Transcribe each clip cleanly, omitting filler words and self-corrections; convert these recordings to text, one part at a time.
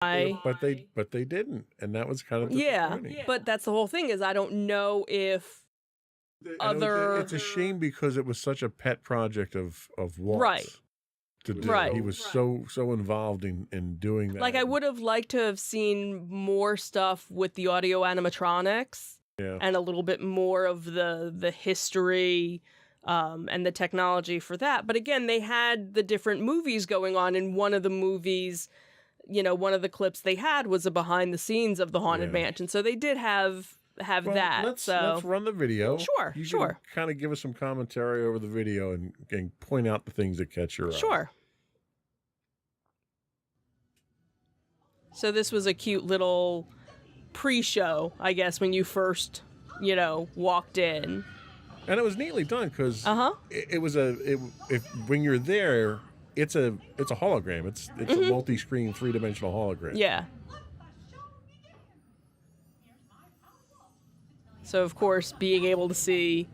But they didn't, and that was kind of Yeah, disappointing. but that's the whole thing is I don't know if It's a shame because it was such a pet project of Walt's. Right. To do. Right. He was so involved in doing that. Like, I would have liked to have seen more stuff with the audio animatronics and a little bit more of the history and the technology for that. But again, they had the different movies going on. In one of the movies, one of the clips they had was a behind the scenes of the Haunted Mansion. So they did have that. Let's run the video. Sure, you sure. Can kind of give us some commentary over the video and point out the things that catch your eye. Sure. So this was a cute little pre-show, I guess, when you first, walked in. And it was neatly done because when you're there, it's a hologram. It's a multi-screen, three-dimensional hologram. Yeah. So, of course, being able to see,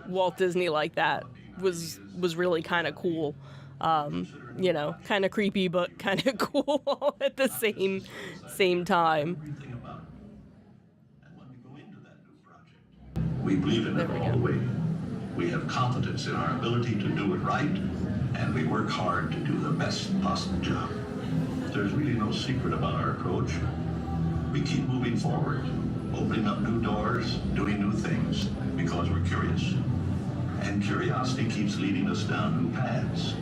Walt Disney like that was really kind of cool. Kind of creepy, but kind of cool all at the same time. We believe in it all the way. We have confidence in our ability to do it right, and we work hard to do the best possible job. There's really no secret about our approach. We keep moving forward, opening up new doors, doing new things, because we're curious. And curiosity keeps leading us down new paths.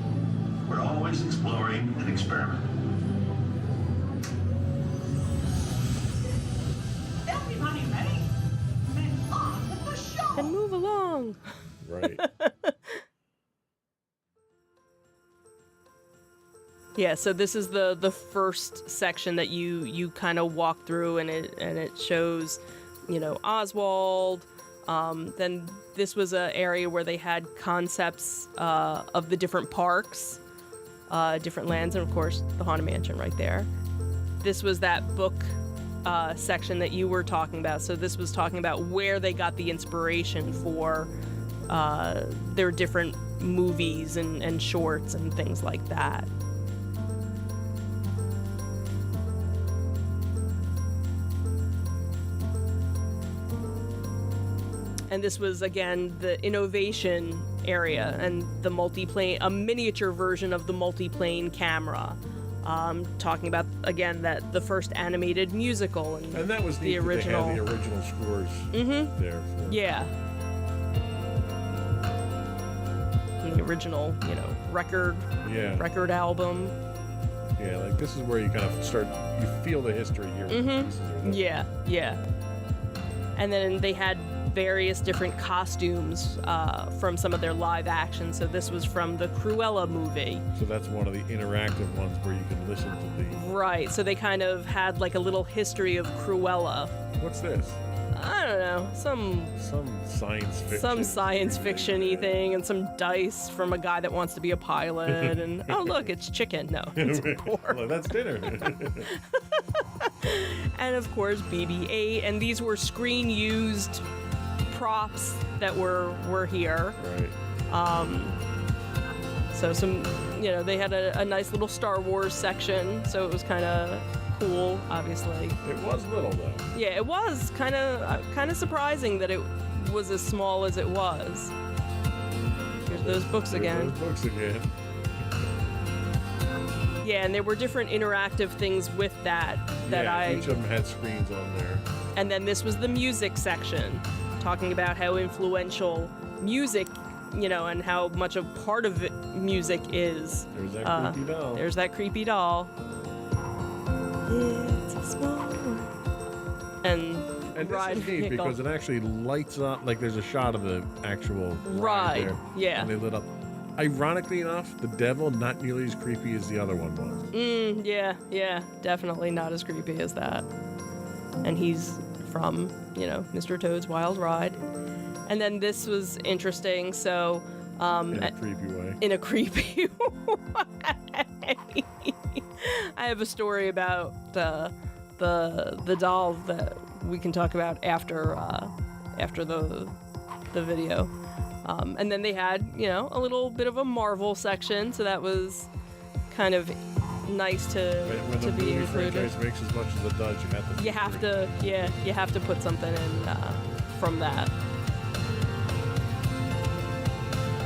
We're always exploring and experimenting. Everybody ready? Then on with the show! And move along! Right. Yeah, so this is the first section that you kind of walk through, and it shows, Oswald. Then this was an area where they had concepts of the different parks, different lands, and of course the Haunted Mansion right there. This was that book section that you were talking about. So this was talking about where they got the inspiration for their different movies and shorts and things like that. And this was, again, the innovation area and the multiplane, a miniature version of the multiplane camera. Talking about, again, that the first animated musical. And that was the original. They had the original scores there. Yeah. And the original, record album. Yeah, like this is where you kind of you feel the history here. Yeah. And then they had various different costumes from some of their live action. So this was from the Cruella movie. So that's one of the interactive ones where you can listen to the... Right, so they kind of had like a little history of Cruella. What's this? I don't know, some science fiction. Some science fiction-y thing, and some dice from a guy that wants to be a pilot, and oh look, it's chicken. No, it's pork. Well, that's dinner. And of course, BB-8, and these were screen-used props that were here. Right. So some, they had a nice little Star Wars section, so it was kind of cool, obviously. It was little, though. Yeah, it was kind of surprising that it was as small as it was. Here's those books again. Yeah, and there were different interactive things with that each of them had screens on there. And then this was the music section, talking about how influential music, and how much a part of music is. There's that creepy doll. There's that creepy doll. It's a small world. And this is neat because it actually lights up, like there's a shot of the actual ride there, yeah. And they lit up. Ironically enough, the devil not nearly as creepy as the other one was. Yeah, definitely not as creepy as that. And he's from, Mr. Toad's Wild Ride. And then this was interesting, so... in a creepy way. In a creepy way. I have a story about the doll that we can talk about after the video. And then they had, a little bit of a Marvel section, so that was kind of nice to When to the be movie included. franchise makes as much as it does, you have to put something in from that.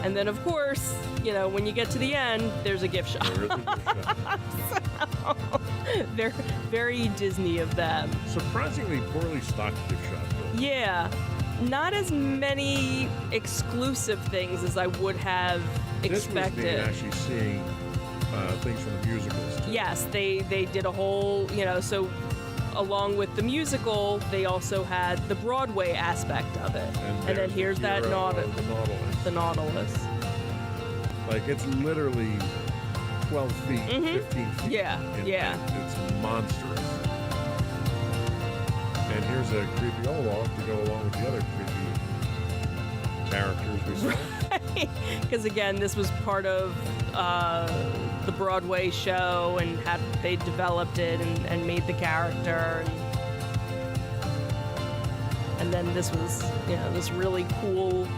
And then, of course, when you get to the end, there's a gift shop. There is a gift shop. They're very Disney of them. Surprisingly poorly stocked gift shop, though. Yeah, not as many exclusive things as I would have This was me expected. actually seeing things from the musicals. Too. Yes, they did a whole, so along with the musical, they also had the Broadway aspect of it. And then there's here's the that hero of Nautilus. The Nautilus. Like, it's literally 12 feet, 15 feet. Yeah, yeah. It's monstrous. And here's a creepy Olaf to go along with the other creepy characters we saw. Because again, this was part of the Broadway show, and they developed it and made the character, and then this was this really cool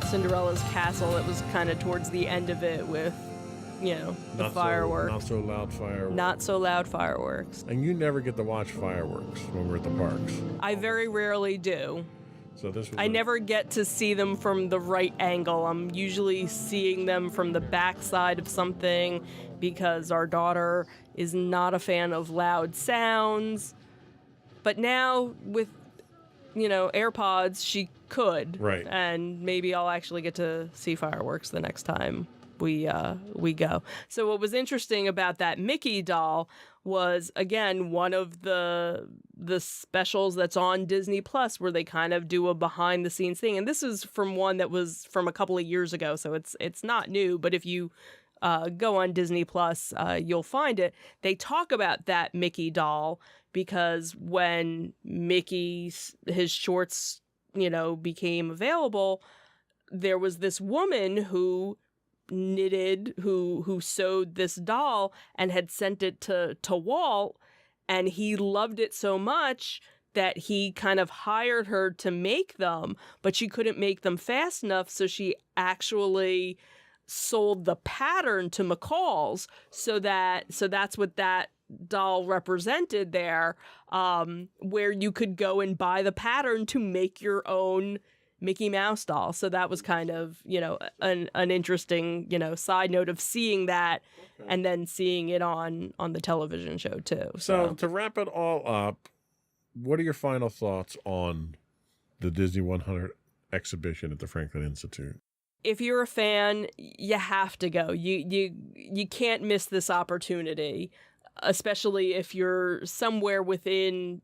Cinderella's castle that was kind of towards the end of it with the fireworks. Not so loud fireworks. Not so loud fireworks. And you never get to watch fireworks when we're at the parks. I very rarely do. So this was I never get to see them from the right angle. I'm usually seeing them from the backside of something because our daughter is not a fan of loud sounds. But now with, AirPods, she could. Right. And maybe I'll actually get to see fireworks the next time we go. So what was interesting about that Mickey doll was, again, one of the specials that's on Disney Plus, where they kind of do a behind the scenes thing. And this is from one that was from a couple of years ago, so it's not new. But if you go on Disney Plus, you'll find it. They talk about that Mickey doll because when his shorts, became available, there was this woman who sewed this doll and had sent it to Walt, and he loved it so much that he kind of hired her to make them, but she couldn't make them fast enough, so she actually sold the pattern to McCall's, so that's what that doll represented there, where you could go and buy the pattern to make your own Mickey Mouse doll. So that was kind of, an interesting, side note of seeing that and then seeing it on the television show too. So to wrap it all up, what are your final thoughts on the Disney 100 exhibition at the Franklin Institute? If you're a fan, you have to go. You can't miss this opportunity, especially if you're somewhere within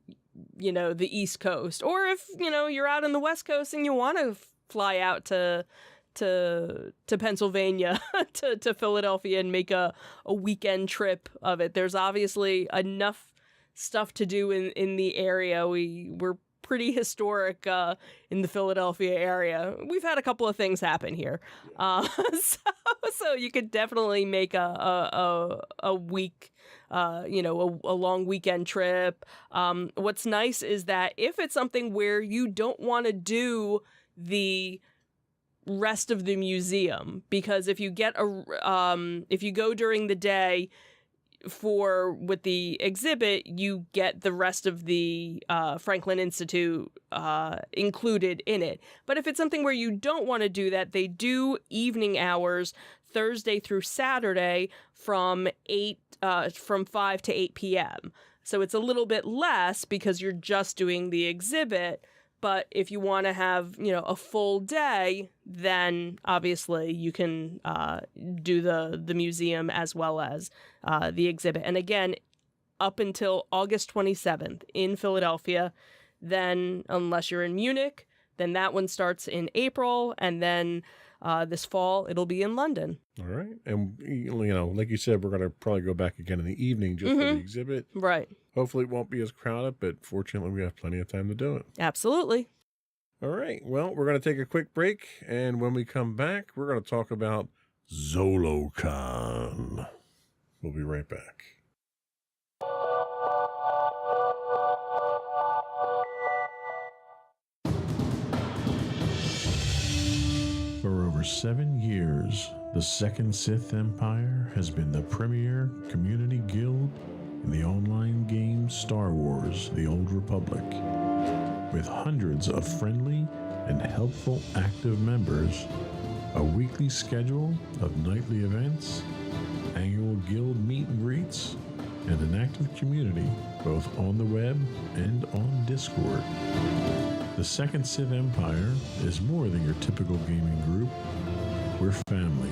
the East Coast, or if you're out on the West Coast and you want to fly out to Pennsylvania to Philadelphia and make a weekend trip of it. There's obviously enough stuff to do in the area. We're pretty historic in the Philadelphia area. We've had a couple of things happen here, so you could definitely make a week. A long weekend trip. What's nice is that if it's something where you don't want to do the rest of the museum, because if you if you go during the day with the exhibit, you get the rest of the Franklin Institute included in it. But if it's something where you don't want to do that, they do evening hours Thursday through Saturday from 5 to 8 p.m. So it's a little bit less because you're just doing the exhibit. But if you want to have, a full day, then obviously you can do the museum as well as the exhibit. And again, up until August 27th in Philadelphia. Then, unless you're in Munich, then that one starts in April. And then this fall, it'll be in London. All right. And, like you said, we're going to probably go back again in the evening just for the exhibit. Right. Hopefully it won't be as crowded, but fortunately we have plenty of time to do it. Absolutely. All right. Well, we're going to take a quick break. And when we come back, we're going to talk about ZoloCon. We'll be right back. For over 7 years, The Second Sith Empire has been the premier community guild in the online game Star Wars: The Old Republic. With hundreds of friendly and helpful active members, a weekly schedule of nightly events, annual guild meet and greets, and an active community both on the web and on Discord. The Second Sith Empire is more than your typical gaming group. We're family.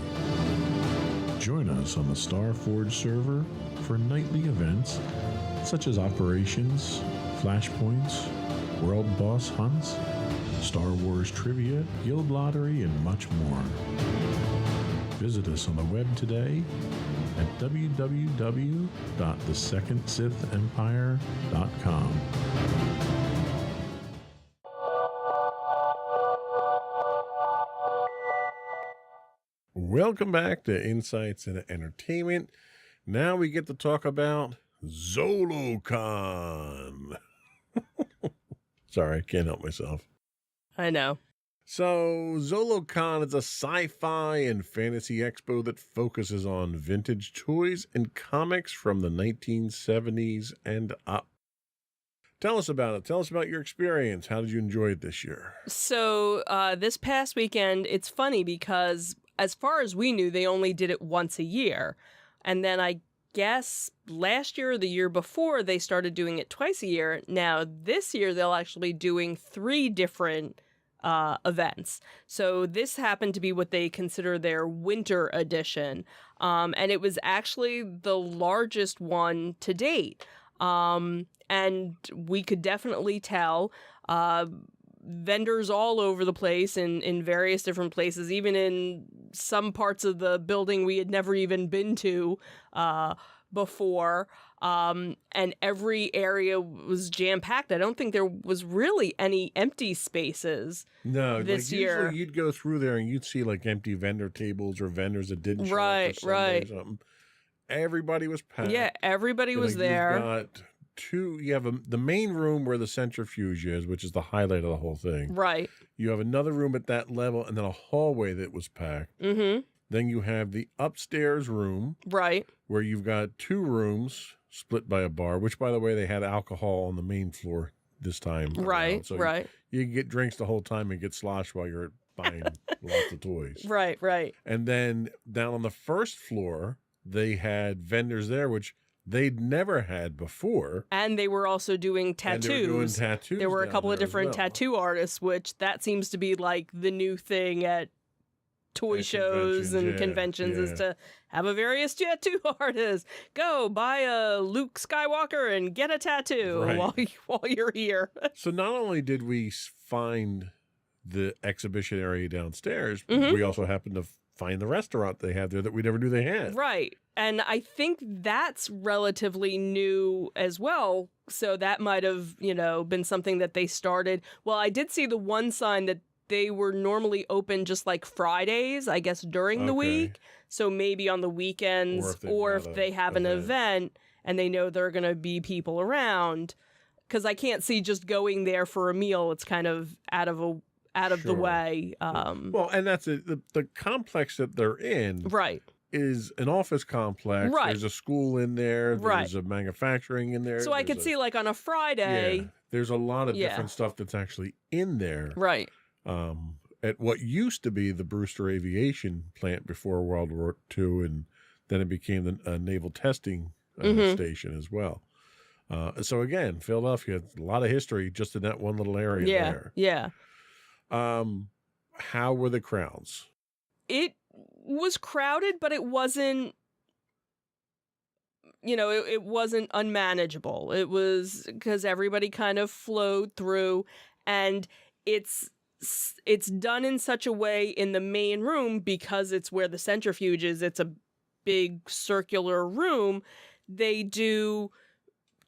Join us on the Starforge server for nightly events such as operations, flashpoints, world boss hunts, Star Wars trivia, guild lottery, and much more. Visit us on the web today at www.thesecondsithempire.com. Welcome back to Insights into Entertainment. Now we get to talk about ZoloCon. Sorry, I can't help myself. I know. So, ZoloCon is a sci-fi and fantasy expo that focuses on vintage toys and comics from the 1970s and up. Tell us about it. Tell us about your experience. How did you enjoy it this year? So this past weekend, it's funny because as far as we knew, they only did it once a year. And then I guess last year or the year before, they started doing it twice a year. Now, this year, they'll actually be doing 3 different events. So this happened to be what they consider their winter edition. And it was actually the largest one to date. And we could definitely tell vendors all over the place in various different places, even in some parts of the building we had never even been to before. And every area was jam-packed. I don't think there was really any empty spaces this year. Usually you'd go through there and you'd see like empty vendor tables or vendors that didn't show up for Sunday or something. Everybody was packed. Yeah, everybody was there. You have the main room where the centrifuge is, which is the highlight of the whole thing. Right. You have another room at that level and then a hallway that was packed. Mm-hmm. Then you have the upstairs room. Right. Where you've got 2 rooms split by a bar, which, by the way, they had alcohol on the main floor this time. Right, so right. You can get drinks the whole time and get sloshed while you're buying lots of toys. Right, right. And then down on the first floor, they had vendors there, which they'd never had before. And they were also doing tattoos. And they were doing tattoos. There were a couple of different tattoo artists, which that seems to be like the new thing at toy shows and conventions is to have a various tattoo artist. Go buy a Luke Skywalker and get a tattoo while you're here. So not only did we find the exhibition area downstairs, we also happened to find the restaurant they had there that we never knew they had. Right. And I think that's relatively new as well. So that might have, been something that they started. Well, I did see the one sign that they were normally open just like Fridays, I guess, during the week. So maybe on the weekends or if they have an event and they know there are going to be people around. Because I can't see just going there for a meal. It's kind of out of the way. Well, and that's it. The complex that they're in. Right. Is an office complex. Right. There's a school in there. There's a manufacturing in there. So I could see like on a Friday. There's a lot of different stuff that's actually in there. Right. At what used to be the Brewster Aviation plant before World War II, and then it became the naval testing station as well. So again, Philadelphia, a lot of history just in that one little area there. Yeah. How were the crowds? It was crowded, but it wasn't, it wasn't unmanageable. It was because everybody kind of flowed through, and it's done in such a way in the main room because it's where the centrifuge is. It's a big circular room. They do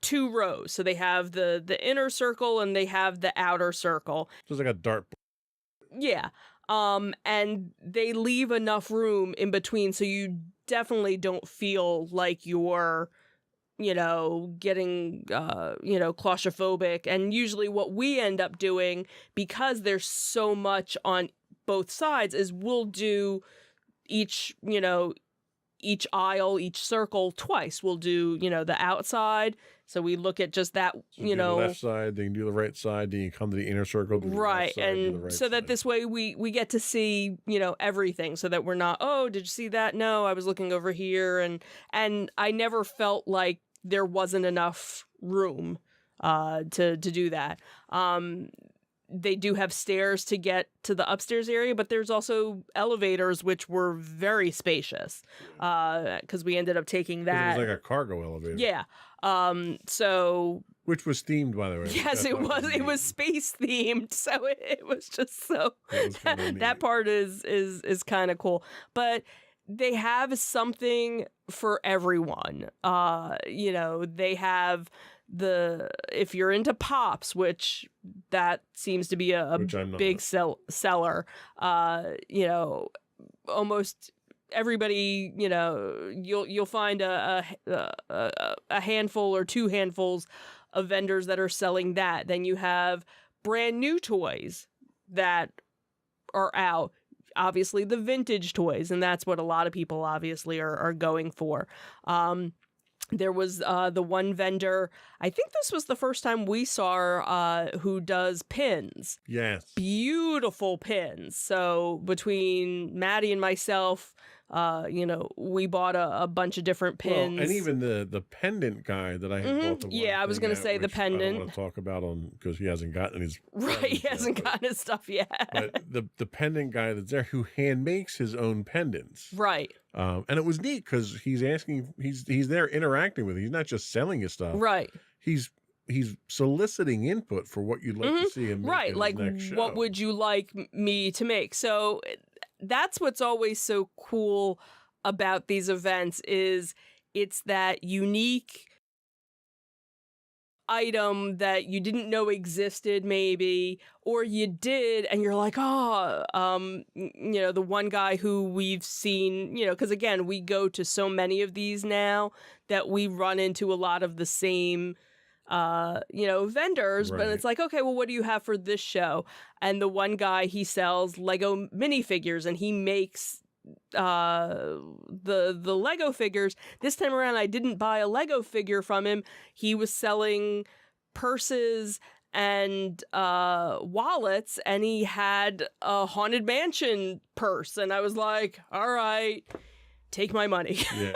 2 rows. So they have the inner circle and they have the outer circle. So it's like a dartboard. Yeah. And they leave enough room in between so you definitely don't feel like you're, getting, claustrophobic. And usually what we end up doing, because there's so much on both sides, is we'll do each, each aisle, each circle twice. We'll do, the outside. So we look at just that, So do the left side, then you do the right side, then you come to the inner circle. Do the right. left side, do the And right so that side. this way we get to see, everything, so that we're not, oh, did you see that? No, I was looking over here. And I never felt like there wasn't enough room to do that. They do have stairs to get to the upstairs area, but there's also elevators, which were very spacious, because we ended up taking 'Cause that. it was like a cargo elevator. Yeah. So Which was themed, by the way. yes, it was. It was space themed, so it was just so. That was kinda neat. That part is kind of cool, but they have something for everyone. They have if you're into Pops, which that seems to be a Which I'm not. big seller. Almost everybody, you'll find a handful or two handfuls of vendors that are selling that. Then you have brand new toys that are out. Obviously the vintage toys, and that's what a lot of people obviously are going for. There was the one vendor, I think this was the first time we saw, who does pins. Yes. Beautiful pins. So between Maddie and myself, we bought a bunch of different pins. Well, and even the pendant guy that I had bought the one Yeah, I was thing going to at, say the which I don't pendant. want to talk about because he hasn't gotten his Right, he presents yet, hasn't but- gotten his stuff yet. But the pendant guy that's there who hand makes his own pendants. Right, And it was neat because he's there interacting with you. He's not just selling his stuff. right. He's soliciting input for what you'd like to see him make Right, in his like next show. what would you like me to make? So that's what's always so cool about these events is it's that unique item that you didn't know existed maybe, or you did and you're like, the one guy who we've seen, because again, we go to so many of these now that we run into a lot of the same vendors, but Right. it's like, okay, well, what do you have for this show? And the one guy, he sells Lego minifigures and he makes the Lego figures. This time around, I didn't buy a Lego figure from him. He was selling purses and wallets, and he had a Haunted Mansion purse, and I was like, all right, take my money. Yeah.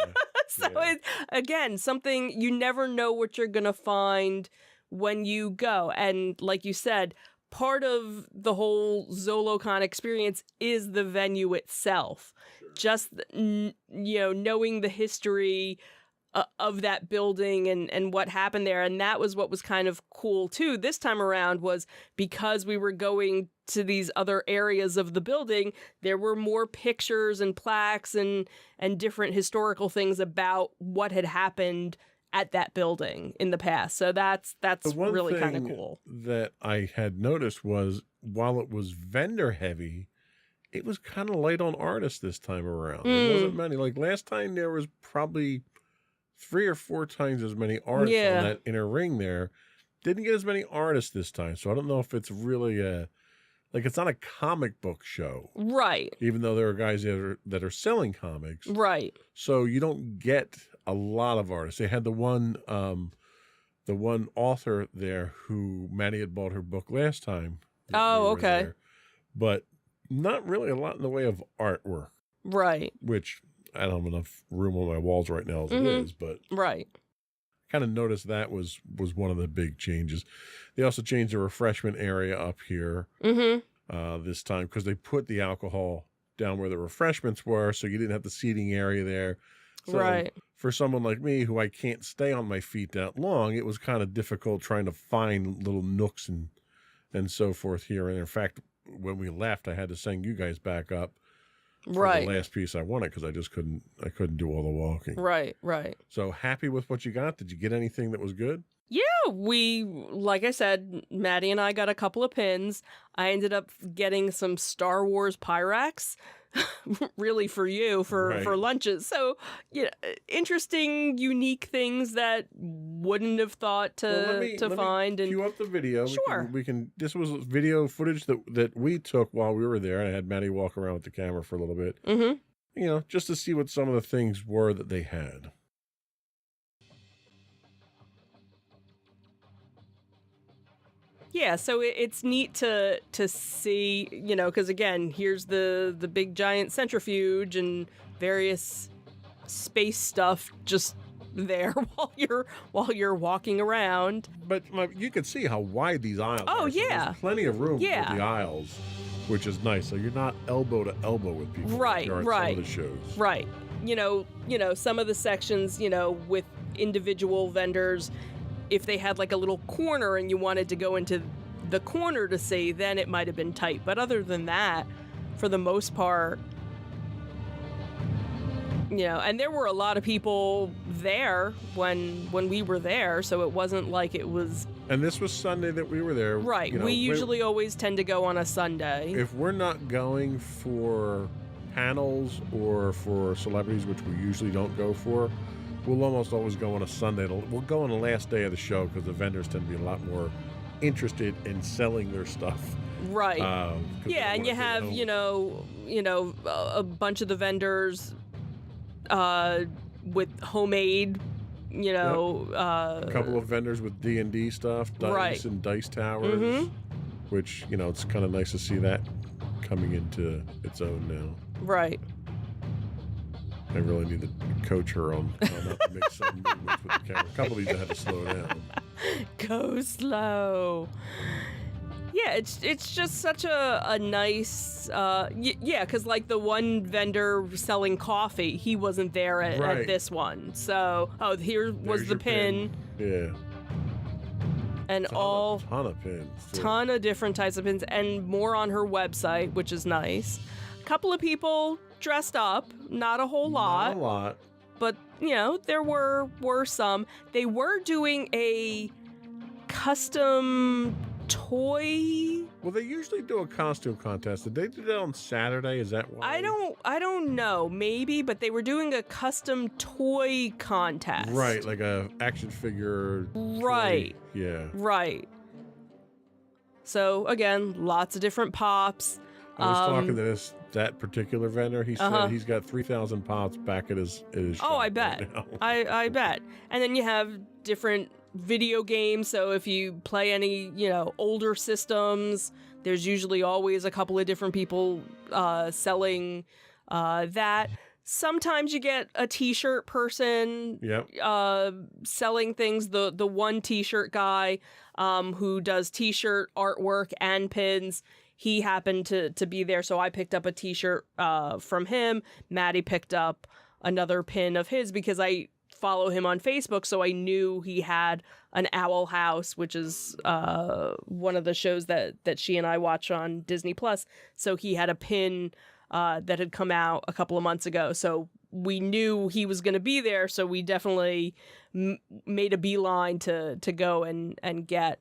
So Yeah. again, something you never know what you're going to find when you go. And like you said, part of the whole ZoloCon experience is the venue itself. Just, knowing the history of that building and what happened there. And that was what was kind of cool too this time around, was because we were going to these other areas of the building, there were more pictures and plaques and different historical things about what had happened at that building in the past. So that's The one really kind of thing cool. that I had noticed was while it was vendor heavy, it was kind of light on artists this time around. There wasn't many. Like last time, there was probably 3 or 4 times as many artists Yeah. on that inner ring there. Didn't get as many artists this time. So I don't know if it's really it's not a comic book show, Right, even though there are guys that are selling comics. right. So you don't get a lot of artists. They had the one author there who Maddie had bought her book last time. that Oh, we were okay. there. But not really a lot in the way of artwork, Right, which I don't have enough room on my walls right now as it Mhm. is, but right. kind of noticed that was one of the big changes. They also changed the refreshment area up here Mm-hmm. this time because they put the alcohol down where the refreshments were, so you didn't have the seating area there. So Right. for someone like me who I can't stay on my feet that long, it was kind of difficult trying to find little nooks and so forth here. And in fact, when we left, I had to send you guys back up for Right. the last piece I wanted because I just couldn't do all the walking. Right, right. So happy with what you got. Did you get anything that was good? Yeah, like I said, Maddie and I got a couple of pins. I ended up getting some Star Wars Pyrex, really for you, for Right. lunches. So, interesting, unique things that wouldn't have thought Well, to find. And cue up the video. Sure. We can. This was video footage that we took while we were there, and I had Maddie walk around with the camera for a little bit. Mhm. just to see what some of the things were that they had. Yeah, so it's neat to see, because again, here's the big giant centrifuge and various space stuff just there while you're walking around. But you can see how wide these aisles are. So yeah. there's plenty of room Yeah. for the aisles, which is nice. So you're not elbow to elbow with people. Right, like right. Some of the shows. Right. Some of the sections, with individual vendors, if they had like a little corner and you wanted to go into the corner to see, then it might have been tight. But other than that, for the most part, and there were a lot of people there when we were there, so it wasn't like it was. And this was Sunday that we were there. Right. We usually always tend to go on a Sunday. If we're not going for panels or for celebrities, which we usually don't go for, we'll almost always go on a Sunday. We'll go on the last day of the show because the vendors tend to be a lot more interested in selling their stuff. Right. Yeah, and you have, a bunch of the vendors with homemade, a couple of vendors with D&D stuff, dice right. and dice towers, which, it's kind of nice to see that coming into its own now. Right. I really need to coach her on how not to make some movements with the camera. A couple of these I had to slow down. Go slow. Yeah, it's just such a nice, because like the one vendor selling coffee, he wasn't there at this one. So, here was the pin. Yeah. And ton of pins. Ton of different types of pins, and more on her website, which is nice. A couple of people dressed up, not a whole lot. Not a lot. But, there were some. They were doing a custom toy. Well, they usually do a costume contest. Did they do that on Saturday? Is that why? I don't know. Maybe, but they were doing a custom toy contest. Right, like a action figure. Right. Toy. Yeah. Right. So again, lots of different pops. I was talking to that particular vendor. He said he's got 3,000 pops back at his shop. Oh, I bet. Right I bet. And then you have different video games. So if you play any, older systems, there's usually always a couple of different people selling that. Sometimes you get a t-shirt person selling things. The one t-shirt guy who does t-shirt artwork and pins, he happened to be there, so I picked up a t-shirt from him. Maddie picked up another pin of his because I follow him on Facebook, so I knew he had an Owl House, which is one of the shows that she and I watch on Disney Plus. So he had a pin that had come out a couple of months ago. So we knew he was going to be there, so we definitely made a beeline to go and get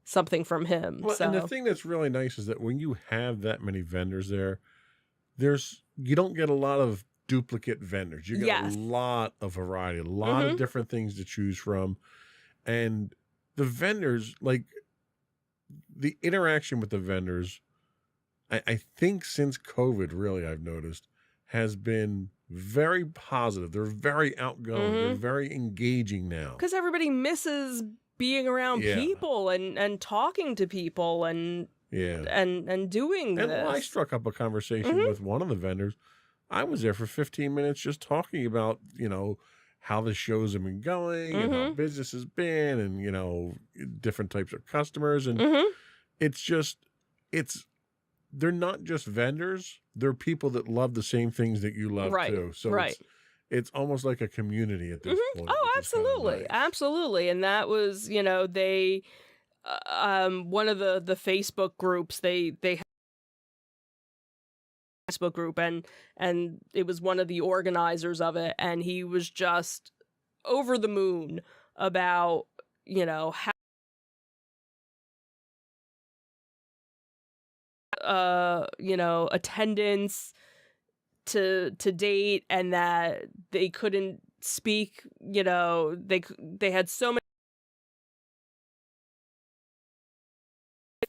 something from him. Well, and the thing that's really nice is that when you have that many vendors there, you don't get a lot of duplicate vendors. You get a lot of variety, a lot of different things to choose from. And the vendors, like the interaction with the vendors, I think since COVID, really, I've noticed, has been very positive. They're very outgoing. They're very engaging now. Because everybody misses being around people and talking to people and doing this. And I struck up a conversation with one of the vendors. I was there for 15 minutes just talking about, how the shows have been going and how business has been and, different types of customers. And they're not just vendors. They're people that love the same things that you love too. So it's almost like a community at this point. Oh, absolutely. Nice. Absolutely. And that was, they, one of the Facebook groups, they had a Facebook group and it was one of the organizers of it. And he was just over the moon about, how, attendance to date, and that they couldn't speak, they had so many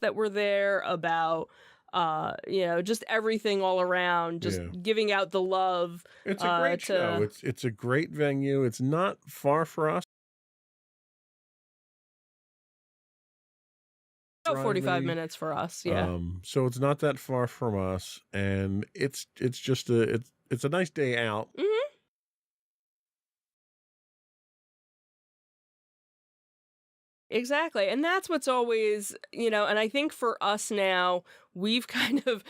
that were there about just everything all around, just giving out the love. It's a great show. It's a great venue. It's not far for us. About 45 minutes for us, yeah. So it's not that far from us, and it's just it's a nice day out. Mm-hmm. Exactly. And that's what's always, and I think for us now, we've kind of,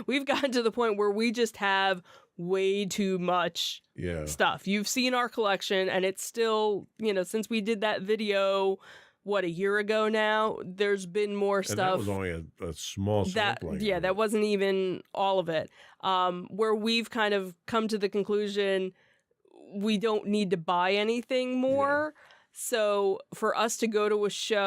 we've gotten to the point where we just have way too much stuff. You've seen our collection, and it's still, since we did that video, a year ago now, there's been more stuff. And that was only a small sampling. That wasn't even all of it. Where we've kind of come to the conclusion we don't need to buy anything more. So for us to go to a show